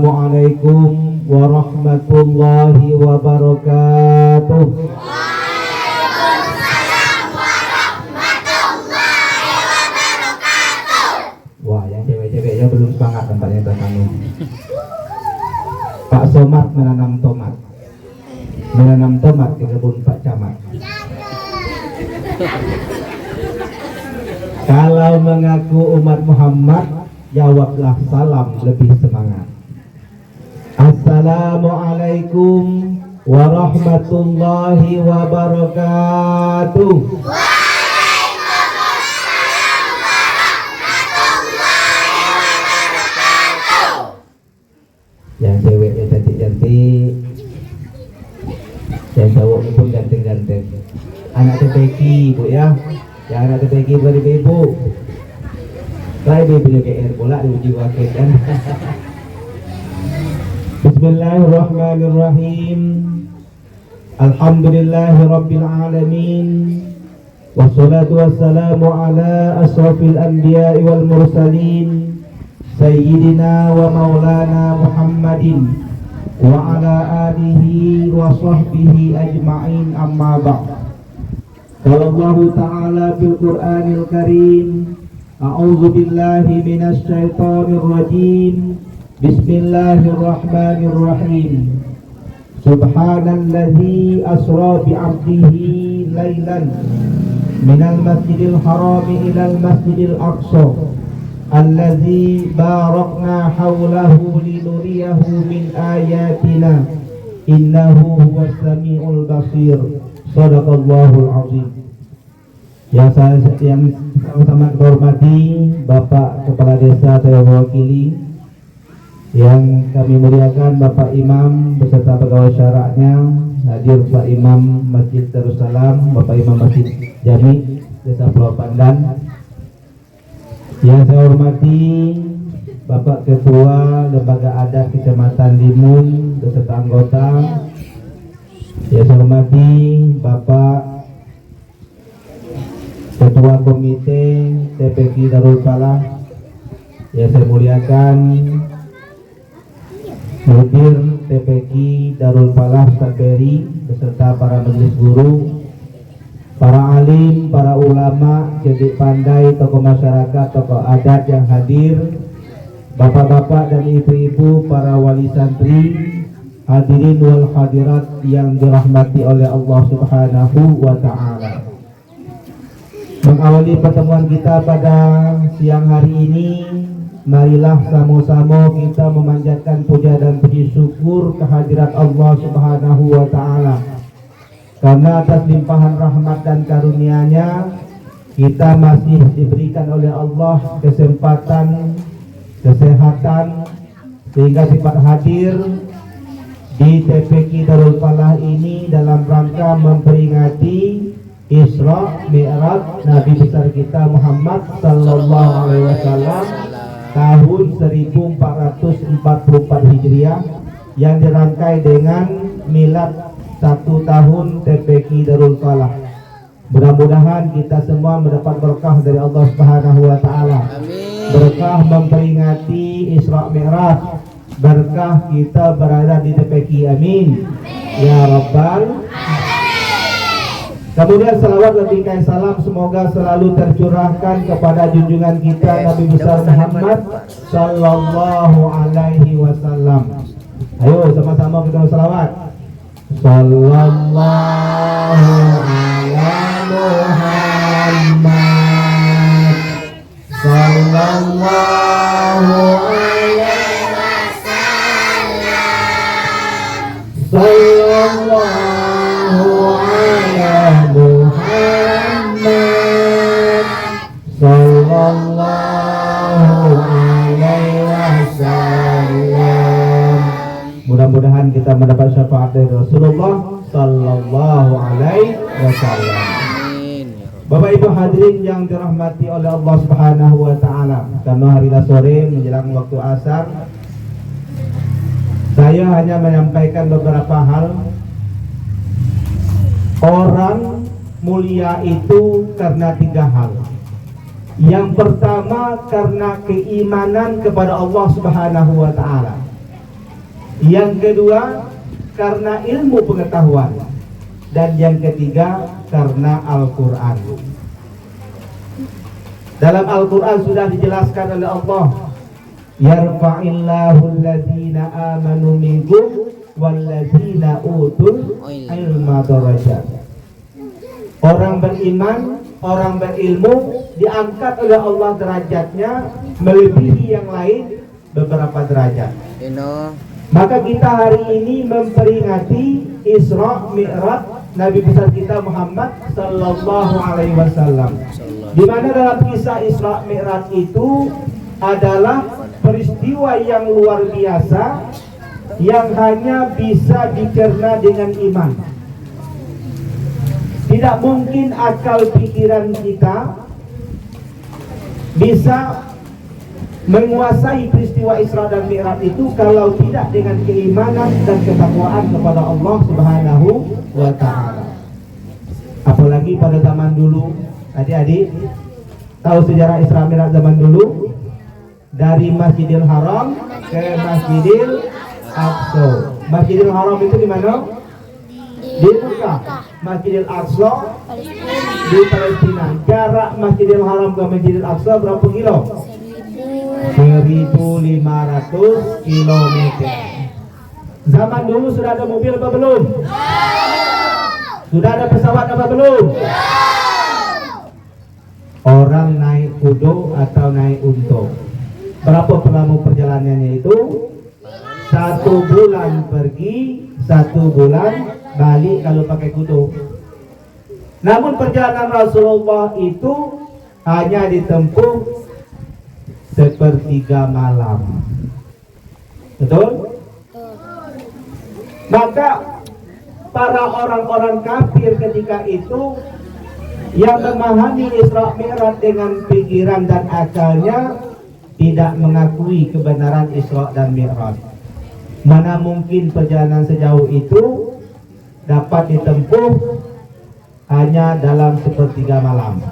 Assalamualaikum warahmatullahi wabarakatuh. Waalaikumsalam warahmatullahi wabarakatuh. Wah, yang cewek-ceweknya belum semangat tempatnya bertemu. Pak Somad menanam tomat. Menanam tomat di kebun Pak Camat. Kalau mengaku umat Muhammad, jawablah salam lebih semangat. Assalamualaikum warahmatullahi wabarakatuh. Waalaikumsalam warahmatullahi wabarakatuh. Yang ceweknya cantik-cantik, yang cowoknya pun ganteng-ganteng. Anak TPQ bu ya, yang anak TPQ bukan ibu. Try ibunya GR pula diuji wakil kan. Bismillahirrahmanirrahim. Alhamdulillahi rabbil alamin. Wassalatu wassalamu ala asrafil anbiya'i wal mursalin Sayyidina wa maulana Muhammadin wa ala alihi wa sahbihi ajma'in, amma ba'd. Qala Allah ta'ala fil Qur'anil Karim, a'udzu billahi minasy syaithanir rajim. Bismillahirrahmanirrahim. Subhanalladzi asra bi 'abdihi lailan minal masjidil harami ilal masjidil aqsa alladzi barakna hawlahu linuriyahu min ayatina innahu huwas samiul basir. Shadaqallahul azim. Yang sama-sama kita hormati Bapak Kepala Desa saya mewakili, yang kami muliakan Bapak Imam beserta pegawai syaraknya, hadir Pak Imam Masjid Darussalam, Bapak Imam Masjid Jami Desa Pulau Pandan. Yang saya hormati Bapak Ketua Lembaga Adat Kecamatan Limun beserta anggota. Yang saya hormati Bapak Ketua Komite TPQ Darul Falah. Yang saya muliakan Mudir TPQ Darul Falah Saberi beserta para majelis guru, para alim, para ulama, cerdik pandai, tokoh masyarakat, tokoh adat yang hadir, bapak-bapak dan ibu-ibu, para wali santri, hadirin wal hadirat yang dirahmati oleh Allah Subhanahu wa ta'ala. Mengawali pertemuan kita pada siang hari ini, marilah sama-sama kita memanjatkan puja dan puji syukur kehadirat Allah Subhanahu wa ta'ala. Karena atas limpahan rahmat dan karunia-Nya, kita masih diberikan oleh Allah kesempatan, kesehatan, sehingga sifat hadir di TPQ Darul Falah ini dalam rangka memperingati Isra Mi'raj Nabi besar kita Muhammad sallallahu alaihi wasallam tahun 1444 Hijriah yang dirangkai dengan milad 1 tahun TPQ Darul Falah. Mudah-mudahan kita semua mendapat berkah dari Allah Subhanahu wa taala. Berkah memperingati Isra Mi'raj, berkah kita berada di TPQ. Amin ya rabbal alamin. Kemudian salawat dan bingkai salam semoga selalu tercurahkan kepada junjungan kita Nabi besar Muhammad sallallahu alaihi wasallam. Ayo sama-sama kita salawat. Sallallahu ala Muhammad sallallahu alaihi wasallam. Sallallahu ala Muhammad sallallahu alaihi wasallam. Mudah-mudahan kita mendapat syafaat dari Rasulullah sallallahu alaihi wasallam. Bapak Ibu hadirin yang dirahmati oleh Allah Subhanahu wa taala, karena hari sore menjelang waktu asar, saya hanya menyampaikan beberapa hal. Orang mulia itu karena 3 hal. Yang pertama karena keimanan kepada Allah Subhanahu wa taala. Yang kedua karena ilmu pengetahuan. Dan yang ketiga karena Al-Quran. Dalam Al-Quran sudah dijelaskan oleh Allah, yarfa'illahu alladzina amanu minkum walladzina utul ilma darajat. Orang beriman, orang berilmu diangkat oleh Allah derajatnya melebihi yang lain beberapa derajat. Maka kita hari ini memperingati Isra Mi'raj Nabi besar kita Muhammad sallallahu alaihi wasallam. Di mana dalam kisah Isra Mi'raj itu adalah peristiwa yang luar biasa yang hanya bisa dicerna dengan iman. Tidak mungkin akal pikiran kita bisa menguasai peristiwa Isra dan Mi'raj itu kalau tidak dengan keimanan dan ketakwaan kepada Allah Subhanahu wa ta'ala. Apalagi pada zaman dulu, adik-adik tahu sejarah Isra Mi'raj zaman dulu? Dari Masjidil Haram ke Masjidil Aqsa. Masjidil Haram itu di mana? Di Mekah. Masjidil Aqsa di Palestina. Jarak Masjidil Haram ke Masjidil Aqsa berapa kilo? 1.500 km. Zaman dulu sudah ada mobil apa belum? Sudah ada pesawat apa belum? Orang naik kudo atau naik unta. Berapa lama perjalanannya itu? 1 bulan pergi, 1 bulan balik kalau pakai kudo. Namun perjalanan Rasulullah itu hanya ditempuh sepertiga malam. Betul? Maka para orang-orang kafir ketika itu yang memahami Isra Mi'raj dengan pikiran dan akalnya tidak mengakui kebenaran Isra dan Mi'raj. Mana mungkin perjalanan sejauh itu dapat ditempuh hanya dalam sepertiga malam.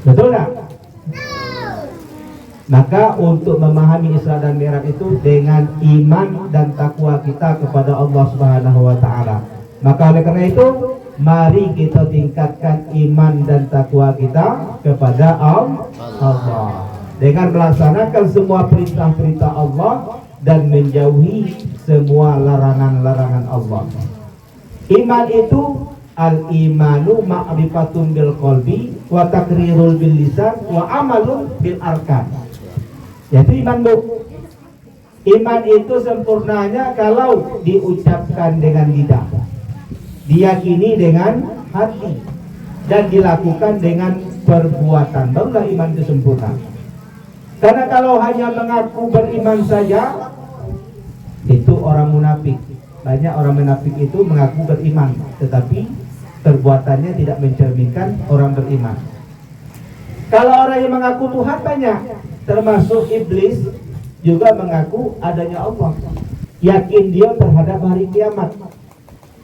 Betul tak? Maka untuk memahami Isra dan Mi'raj itu dengan iman dan takwa kita kepada Allah Subhanahu wa ta'ala. Maka oleh karena itu mari kita tingkatkan iman dan takwa kita kepada Allah dengan melaksanakan semua perintah-perintah Allah dan menjauhi semua larangan-larangan Allah. Iman itu al-imanu ma'rifatun bil qalbi wa takrirul bil lisan wa amalun bil arkan. Yaitu iman bu. Iman itu sempurnanya kalau diucapkan dengan lidah, diyakini dengan hati, dan dilakukan dengan perbuatan. Barulah iman itu sempurna. Karena kalau hanya mengaku beriman saja, itu orang munafik. Banyak orang munafik itu mengaku beriman, tetapi perbuatannya tidak mencerminkan orang beriman. Kalau orang yang mengaku Tuhan banyak, termasuk iblis juga mengaku adanya Allah, yakin dia terhadap hari kiamat.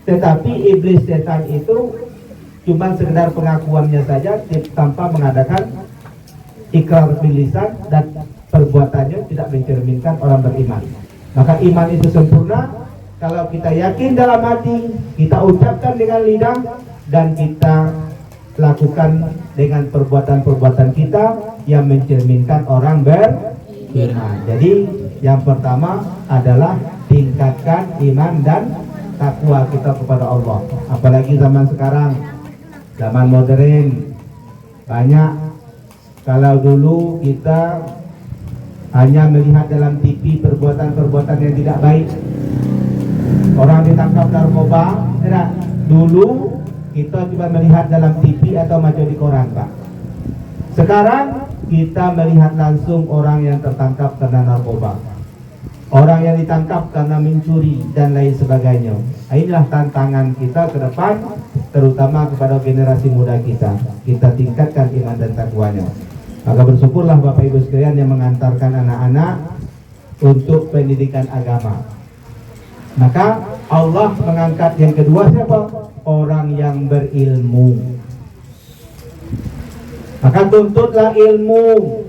Tetapi iblis setan itu cuma sekedar pengakuannya saja tanpa mengadakan ikrar bil lisan dan perbuatannya tidak mencerminkan orang beriman. Maka iman itu sempurna kalau kita yakin dalam hati, kita ucapkan dengan lidah, dan kita lakukan dengan perbuatan-perbuatan kita yang mencerminkan orang beriman. Jadi yang pertama adalah tingkatkan iman dan takwa kita kepada Allah. Apalagi zaman sekarang, zaman modern, banyak. Kalau dulu kita hanya melihat dalam TV perbuatan-perbuatan yang tidak baik, orang ditangkap narkoba, dulu kita cuma melihat dalam TV atau baca di koran, Pak. Sekarang kita melihat langsung orang yang tertangkap karena narkoba, orang yang ditangkap karena mencuri dan lain sebagainya. Inilah tantangan kita ke depan, terutama kepada generasi muda kita. Kita tingkatkan iman dan takwanya. Maka bersyukurlah Bapak Ibu sekalian yang mengantarkan anak-anak untuk pendidikan agama. Maka Allah mengangkat yang kedua siapa? Orang yang berilmu. Maka tuntutlah ilmu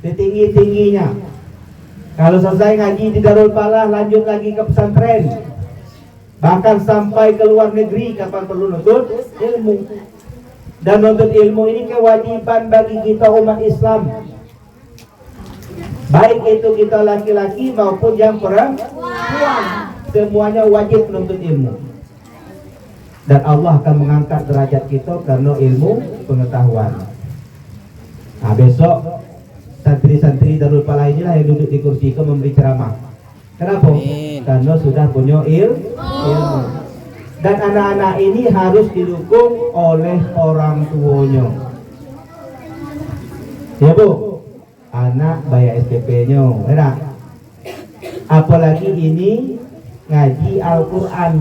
setinggi-tingginya. Kalau selesai ngaji di Darul Falah, lanjut lagi ke pesantren. Bahkan sampai ke luar negeri kapan perlu nuntut ilmu. Dan nuntut ilmu ini kewajiban bagi kita umat Islam. Baik itu kita laki-laki maupun yang perempuan, semuanya wajib menuntut ilmu. Dan Allah akan mengangkat derajat kita karena ilmu pengetahuan. Nah, besok santri-santri Darul Falah inilah yang duduk di kursi itu memberi ceramah. Kenapa? Karena sudah punya ilmu. Dan anak-anak ini harus didukung oleh orang tuanya. Ya Bu, anak bayar SPP-nya, enak. Apalagi ini ngaji Al-Quran.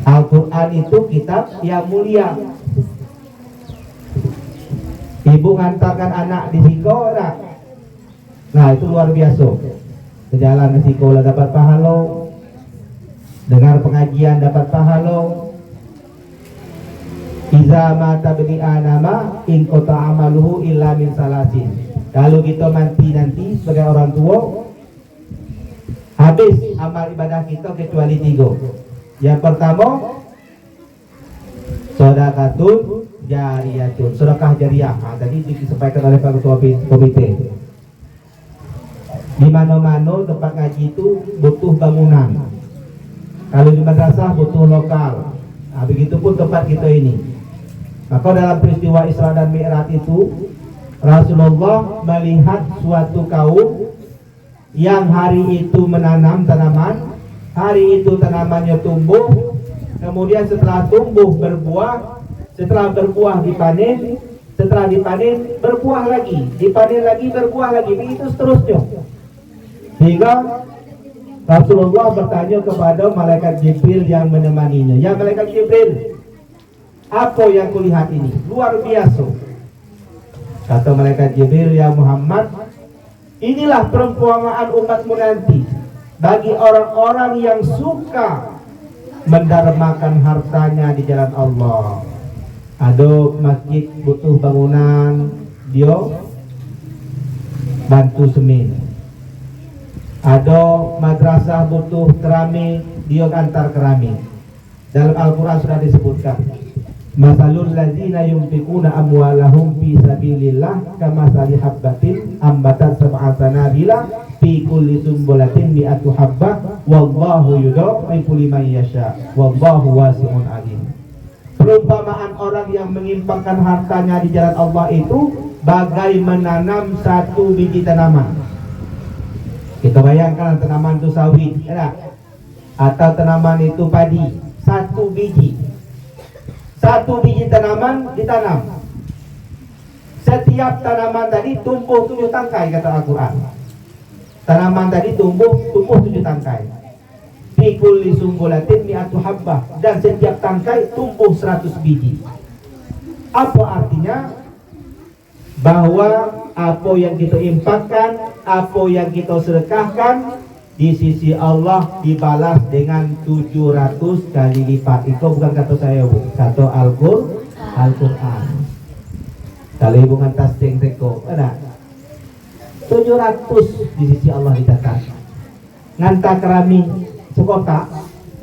Al-Quran itu kitab yang mulia. Ibu ngantarkan anak di sekolah, nah itu luar biasa. Berjalan ke sekolah dapat pahala, dengar pengajian dapat pahala. Iza mata bani adama in qata amaluhu illa min salasin. Kalau kita mati nanti sebagai orang tua, habis amal ibadah kita kecuali 3. Yang pertama, sedekatun jariyatun, sedekah jariyah. Nah, tadi disampaikan oleh Pak Ketua Komite. Di mana-mana tempat ngaji itu butuh bangunan. Kalau di madrasah butuh lokal. Nah, begitupun tempat kita ini. Maka dalam peristiwa Isra dan Mi'raj itu, Rasulullah melihat suatu kaum yang hari itu menanam tanaman. Hari itu tanamannya tumbuh, kemudian setelah tumbuh berbuah, setelah berbuah dipanen, setelah dipanen berbuah lagi, dipanen lagi berbuah lagi, begitu seterusnya. Sehingga Rasulullah bertanya kepada malaikat Jibril yang menemaninya, ya malaikat Jibril, apa yang kulihat ini? Luar biasa. Kata malaikat Jibril, ya Muhammad, inilah perumpamaan umatmu nanti. Bagi orang-orang yang suka mendarmakan hartanya di jalan Allah. Ada masjid butuh bangunan, dia bantu semen. Ada madrasah butuh keramik, dia antar keramik. Dalam Al-Quran sudah disebutkan, masalul ladzina yunfiquna amwalahum fi sabilillah kamathali habbatin ambatat sab'a sanabila fi kulli sumbulatin mi'atu habbah wallahu yudha'ifu liman yasha wallahu wasi'un alim. Perumpamaan orang yang menginfakkan hartanya di jalan Allah itu bagai menanam satu biji tanaman. Kita bayangkan tanaman itu sawit, ya, atau tanaman itu padi, satu biji. Satu biji tanaman ditanam. Setiap tanaman tadi tumbuh 7 tangkai, kata Al-Quran. Tanaman tadi tumbuh 7 tangkai. Fi kulli sumbulatin mi'atu habbah, dan setiap tangkai tumbuh 100 biji. Apa artinya? Bahwa apa yang kita infakkan, apa yang kita sedekahkan di sisi Allah dibalas dengan 700 kali lipat. Itu bukan kata saya, Bu, kata Al-Quran. Kalau ibu ngantas teko, ada 700 di sisi Allah dicatat. Ngantar keramik sekota,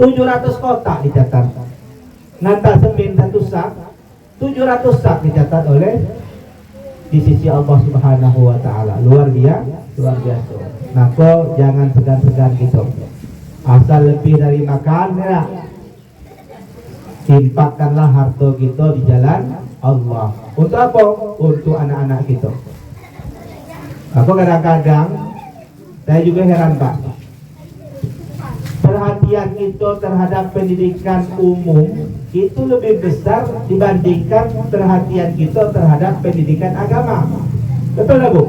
700 kotak dicatat. Ngantar semen 1 sak, 700 sak dicatat oleh di sisi Allah Subhanahu wa Ta'ala. Luar biasa. Maka jangan segan-segan gitu. Asal lebih dari makan, ya, infakkanlah harta kita di jalan Allah. Untuk apa? Untuk anak-anak kita. Aku kadang-kadang saya juga heran, Pak. Perhatian kita terhadap pendidikan umum itu lebih besar dibandingkan perhatian kita terhadap pendidikan agama. Betul nggak, Bu?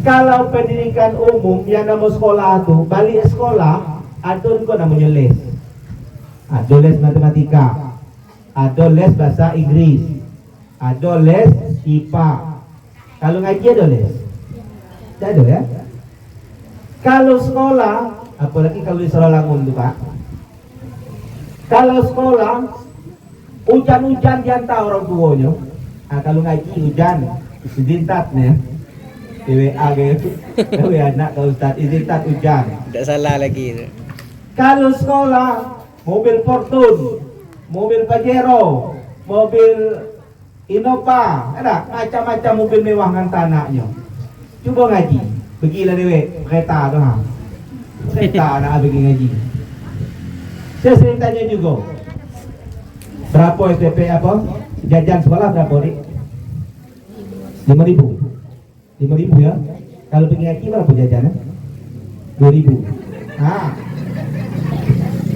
Kalau pendidikan umum yang nama sekolah tuh, balik sekolah, ada juga namanya les. Ada les matematika, ada les bahasa Inggris, ada les IPA. Kalau ngaji ada les? Tidak ada, ya? Kalau sekolah, apalagi kalau di Saralangun tuh, Pak. Kalau sekolah Hujan-hujan diantar orang tuanya. Kalau ngaji hujan, izintat nih. Di WA gitu. Dewe anak ke Ustaz, izintat hujan. Tidak salah lagi tu. Kalau sekolah, mobil Fortune, mobil Pajero, mobil Innova, ada macam-macam mobil mewah ngan anaknya. Cuba ngaji, pergilah dewe kereta tu ha. Kereta anak pergi ngaji. Saya sering tanya juga, berapa SPP apa? Jajan sekolah berapa dik? 5.000. 5.000 ya. Kalau pergi ngaji berapa jajannya? 2.000. Nah,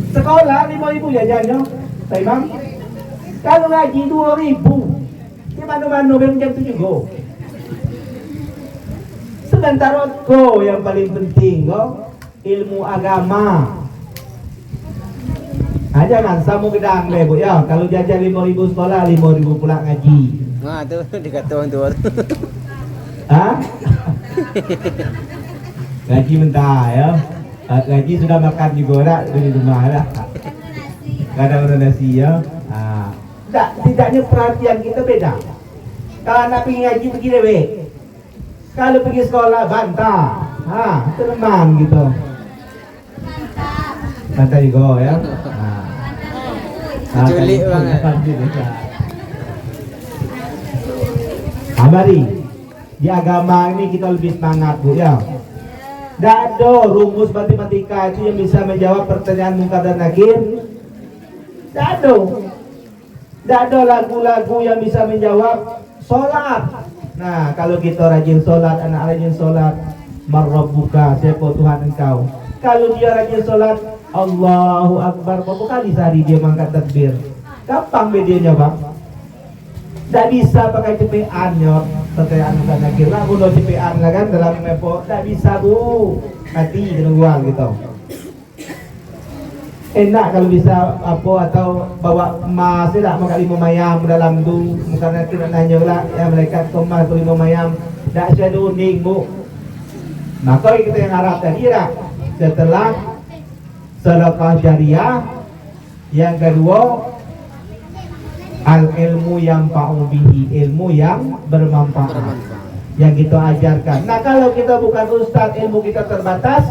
sekolah 5.000 jajannya, Pak Imam. Kalau ngaji 2.000. Di mana-mana macam tu juga. Sebentar ko yang paling penting ko ilmu agama. Jangan samu gedang deh bu ya. Kalau jajan 5.000 sekolah, 5.000 pula ngaji. Ha tu dikata orang tua tu. Hah? Ngaji mentah ya. Ngaji sudah makan juga tak di rumah dah. Kadang-kadang nasi ya. Tidaknya perhatian kita beda. Kalau anak pergi ngaji pergi dewe. Kalau pergi sekolah bantah. Teman gitu. Bantah juga ya. Culik banget. Mari di agama ini kita lebih semangat bu ya. Tidak ada rumus matematika itu yang bisa menjawab pertanyaan munkar dan nakir. Tidak ada. Tidak ada lagu-lagu yang bisa menjawab solat. Nah, kalau kita rajin solat, anak rajin solat, marrabbuka, siapa Tuhan engkau. Kalau dia rajin solat, Allahu Akbar, berapa kali sehari dia mengangkat takbir. Gampang bedanya bang. Tidak bisa pakai CPA nyot, pertanyaan bukan nakir lah, bunuh CPA lah kan dalam mepo. Tidak bisa bu, mati kena buang gitu. Enak kalau bisa apa atau bawa emas tidak makan lima mayam dalam tu, bukan nanti nak nanya lah ya malaikat kemas tu lima mayam. Tak saya uning bu. Maka kita yang harap tadi lah setelah sedekah jariah, yang kedua al ilmu yang bihi, ilmu yang bermanfaat yang kita ajarkan. Nah kalau kita bukan ustaz, ilmu kita terbatas,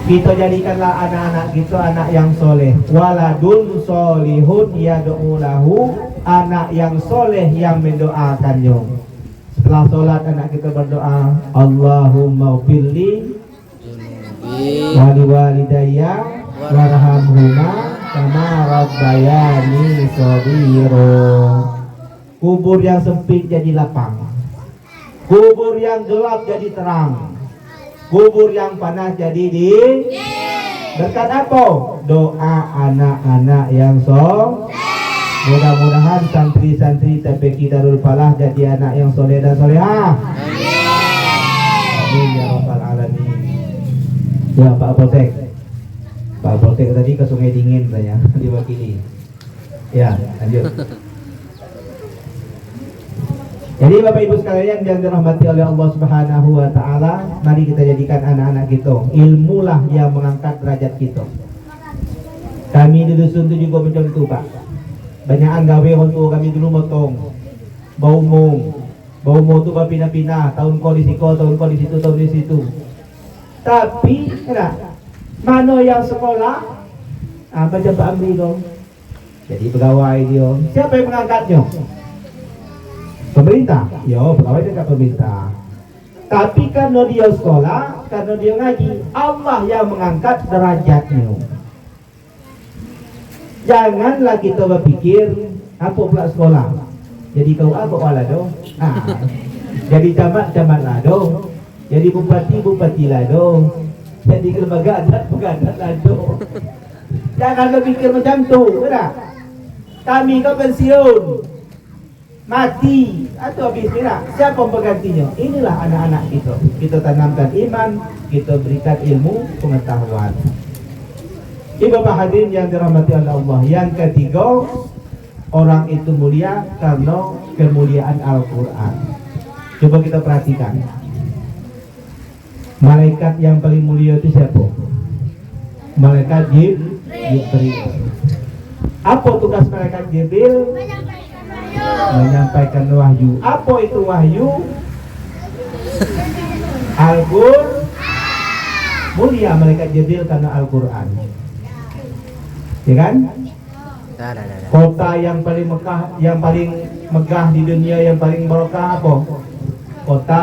kita jadikanlah anak-anak kita anak yang soleh. Waladun solihun yad'u lahu, anak yang soleh yang mendoakannya. Setelah sholat anak kita berdoa, Allahumma ghfirli wali walidayya warhamhuma kama rabbayani shaghira. Kubur yang sempit jadi lapang, kubur yang gelap jadi terang, kubur yang panas jadi dingin. Berkat apa? Doa anak-anak yang soleh. Mudah-mudahan santri-santri TPQ Darul Falah jadi anak yang soleh dan solehah. Amin ya rabbal alamin. Ya Pak Apotek. Pak Apotek tadi ke Sungai Dingin saya diwakili. Ya, lanjut. Jadi Bapak Ibu sekalian yang dirahmati oleh Allah Subhanahu wa taala, mari kita jadikan anak-anak kita ilmulah yang mengangkat derajat kita. Kami di dusun itu juga macam itu, Pak. Banyakan gawe orang tua kami dulu motong bau mung tu berpindah-pindah, tahun kau di situ, tahun kau di situ, tahun di situ. Tapi kena mana yang sekolah macam Pak Amri dong, jadi pegawai dia. Siapa yang mengangkatnya? Pemerintah. Yo, pegawai dekat pemerintah. Tapi karena dia sekolah, karena dia ngaji, Allah yang mengangkat derajatnya. Janganlah kita berpikir apa pula sekolah. Jadi kau apa wala do? Jadi camat lah do. Jadi bupati lah do. Jadi lembaga adat lah do. Jangan berpikir macam tu, benar? Kami kau pensiun, mati atau habis tidak? Siapa penggantinya? Inilah anak-anak kita. Kita tanamkan iman, kita berikan ilmu pengetahuan. Ibu bapak hadirin yang dirahmati oleh Allah. Yang ketiga, orang itu mulia karena kemuliaan Al-Quran. Coba kita perhatikan. Malaikat yang paling mulia itu siapa? Malaikat Jibril. Apa tugas malaikat Jibril? Menyampaikan wahyu. Apa itu wahyu? Al-Qur'an. Mulia malaikat Jibril karena Al-Quran. Ya kan? Dah. Kota yang paling megah di dunia, yang paling barokah apa? Kota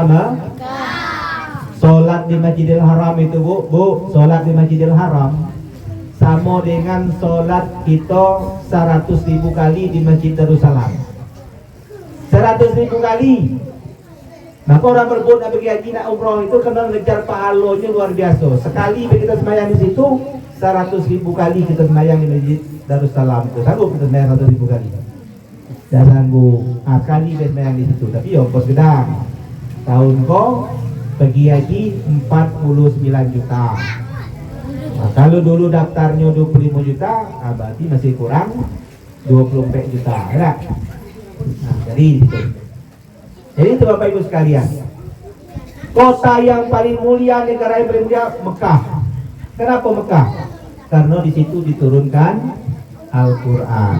Solat di Masjidil Haram itu bu, solat di Masjidil Haram sama dengan solat kita 100.000 kali di Masjid Darussalam. 100.000 kali. Maka orang berbun nak pergi haji nak umrah itu kena ngejar pahalanya luar biasa. Sekali kita sembahyang di situ 100.000 kali kita sembahyang di Masjid Darussalam. Sanggup kita sembahyang 100.000 kali? Tidak sanggup. Sekali kita sembahyang di situ. Tapi ongkos gedang. Tahun kau pergi haji 49 juta. Nah, kalau dulu daftarnya 25 juta, berarti masih kurang 24 juta. Ya? Nah, jadi itu. Jadi itu Bapak Ibu sekalian, kota yang paling mulia, negara yang paling mulia Mekah. Kenapa Mekah? Karena di situ diturunkan Al-Quran.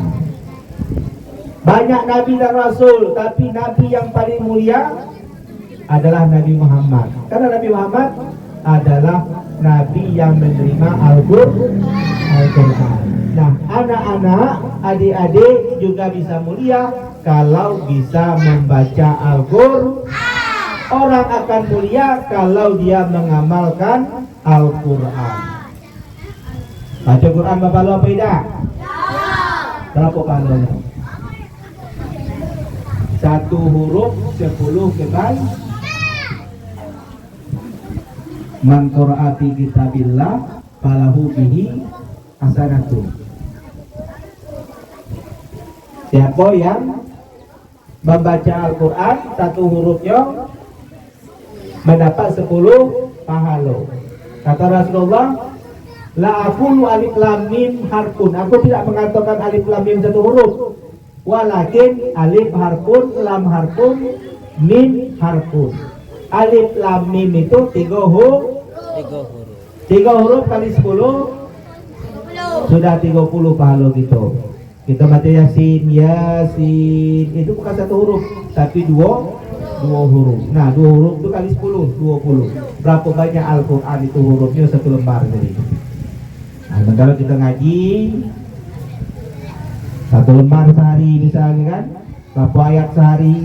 Banyak nabi dan rasul, tapi nabi yang paling mulia adalah Nabi Muhammad. Karena Nabi Muhammad adalah nabi yang menerima Al-Quran. Nah, anak-anak, adik-adik juga bisa mulia kalau bisa membaca Al-Qur'an. Orang akan mulia kalau dia mengamalkan Al-Qur'an. Baca Quran Bapak lu apa tidak? Berapa pahalanya? 1 huruf 10 kebal. Man qara'a fi kitabillah falahu bihi hasanatun. Siapa yang membaca Al-Quran 1 hurufnya mendapat 10 pahala. Kata Rasulullah, la aqulu alif lam mim harfun. Aku tidak mengatakan alif lam mim 1 huruf. Walakin alif harfun, lam harfun, mim harfun. Alif lam mim itu 3 huruf. 3 huruf kali 10 sudah 30 pahala gitu. Kita baca Yasin, itu bukan 1 huruf, tapi 2 huruf. Nah, 2 huruf itu kali 10, 20. Berapa banyak Al-Quran itu hurufnya 1 lembar jadi. Nah, kalau kita ngaji 1 lembar sehari misalnya kan, berapa ayat sehari,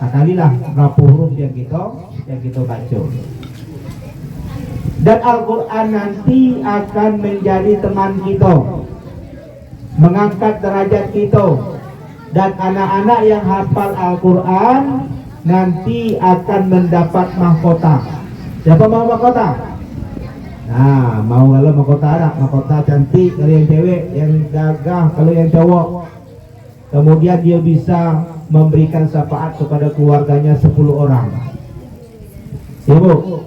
nah, kalilah berapa huruf yang kita baca. Dan Al-Quran nanti akan menjadi teman kita, mengangkat derajat kita. Dan anak-anak yang hafal Al-Quran nanti akan mendapat mahkota. Siapa mau mahkota? Nah, mau kalau mahkota anak, mahkota cantik kalau yang cewek, yang gagah kalau yang cowok. Kemudian dia bisa memberikan syafaat kepada keluarganya 10 orang. Ibu,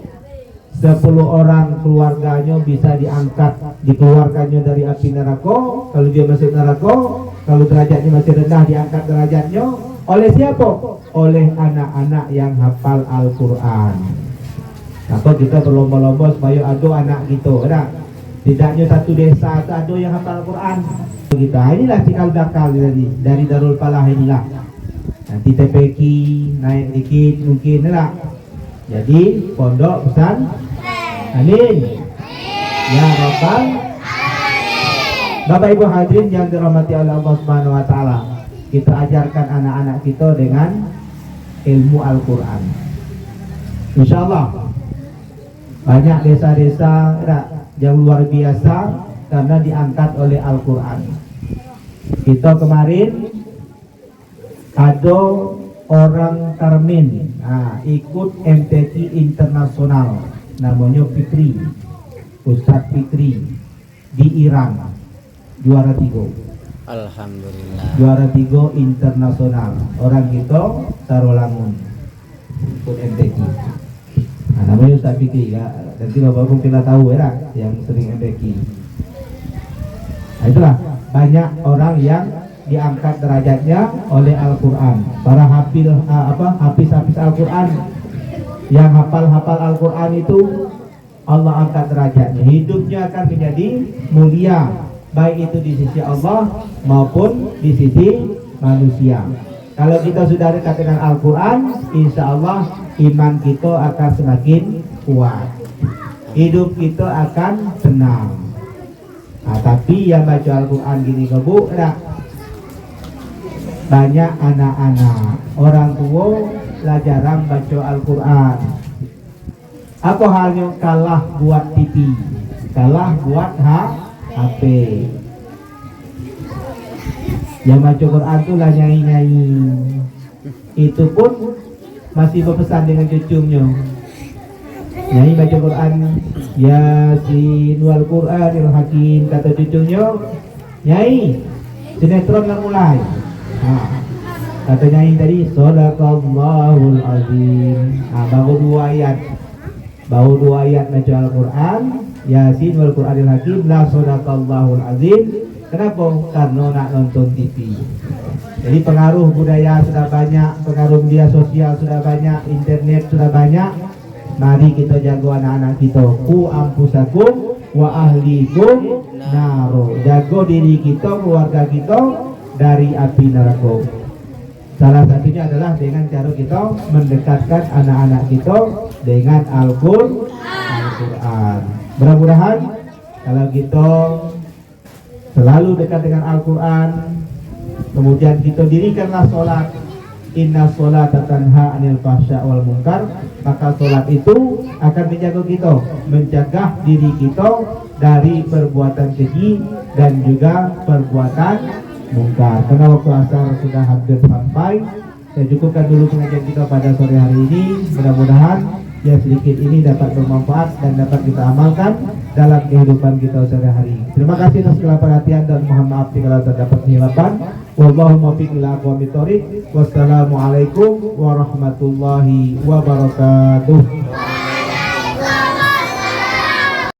10 orang keluarganya bisa diangkat, dikeluarkannya dari api neraka. Kalau dia masuk neraka, kalau derajatnya masih rendah, diangkat derajatnya oleh siapa? Oleh anak-anak yang hafal Al-Quran. Maka kita berlomba-lomba supaya ada anak gitu, ada. Tidaknya satu desa ada yang hafal Al-Quran. Kita inilah cikal bakal dari Darul Falah inilah. Nanti TPQ naik dikit mungkin lah. Jadi pondok pesan. Amin. Ya Rabbal. Bapak Ibu hadirin yang dirahmati oleh Allah Subhanahu wa taala. Kita ajarkan anak-anak kita dengan ilmu Al-Qur'an. Insyaallah. Banyak desa-desa yang luar biasa karena diangkat oleh Al-Qur'an. Kita kemarin ada orang Karmin ikut MTQ internasional, namanya Fikri, Ustadz Fikri di Iran, juara 3. Alhamdulillah. Juara 3 internasional. Orang kita Tarolangun ikut MTQ. Nah, namanya Ustadz Fikri ya. Nanti Bapak mungkin tahu ya yang sering MTQ. Nah, itulah banyak orang yang diangkat derajatnya oleh Al-Quran. Para hafiz Al-Quran yang hafal Al-Quran itu Allah angkat derajatnya. Hidupnya akan menjadi mulia baik itu di sisi Allah maupun di sisi manusia. Kalau kita sudah dekat dengan Al-Quran, insya Allah iman kita akan semakin kuat, hidup kita akan tenang. Nah, tapi yang baca Al-Quran gini kebu, banyak anak-anak, orang tua lah jarang baca Al-Quran. Apa halnya kalah buat TV, kalah buat HP. Yang baca Quran tu lah nyanyi-nyanyi. Itu pun masih berpesan dengan cucunya. Nyanyi baca Quran, Yasin wal Quranil Hakim, kata cucunya. Nyanyi, sinetron dah mulai. Kata nyanyi tadi, Sadaqallahul Azim. Baru 2 ayat. Baru 2 ayat baca Al-Quran, Yasin wal Quranil Hakim, la Sadaqallahul Azim. Kenapa? Karena nak nonton TV. Jadi pengaruh budaya sudah banyak, pengaruh media sosial sudah banyak, internet sudah banyak. Mari kita jaga anak-anak kita. Ku ampusakum wa ahlikum naro. Jaga diri kita, keluarga kita dari api neraka. Salah satunya adalah dengan cara kita mendekatkan anak-anak kita dengan Al-Quran. Mudah-mudahan kalau kita selalu dekat dengan Al-Quran, kemudian kita dirikanlah sholat, inna sholata tanha anil fahsya wal munkar, maka sholat itu akan menjaga kita, mencegah diri kita dari perbuatan keji dan juga perbuatan mungkar. Karena waktu asar sudah hampir sampai, saya cukupkan dulu pengajian kita pada sore hari ini. Mudah-mudahan yang sedikit ini dapat bermanfaat dan dapat kita amalkan dalam kehidupan kita sehari-hari. Terima kasih atas segala perhatian dan mohon maaf jika terdapat kesilapan. Wallahu muwaffiq ila aqwamit thoriq. Wassalamualaikum warahmatullahi wabarakatuh.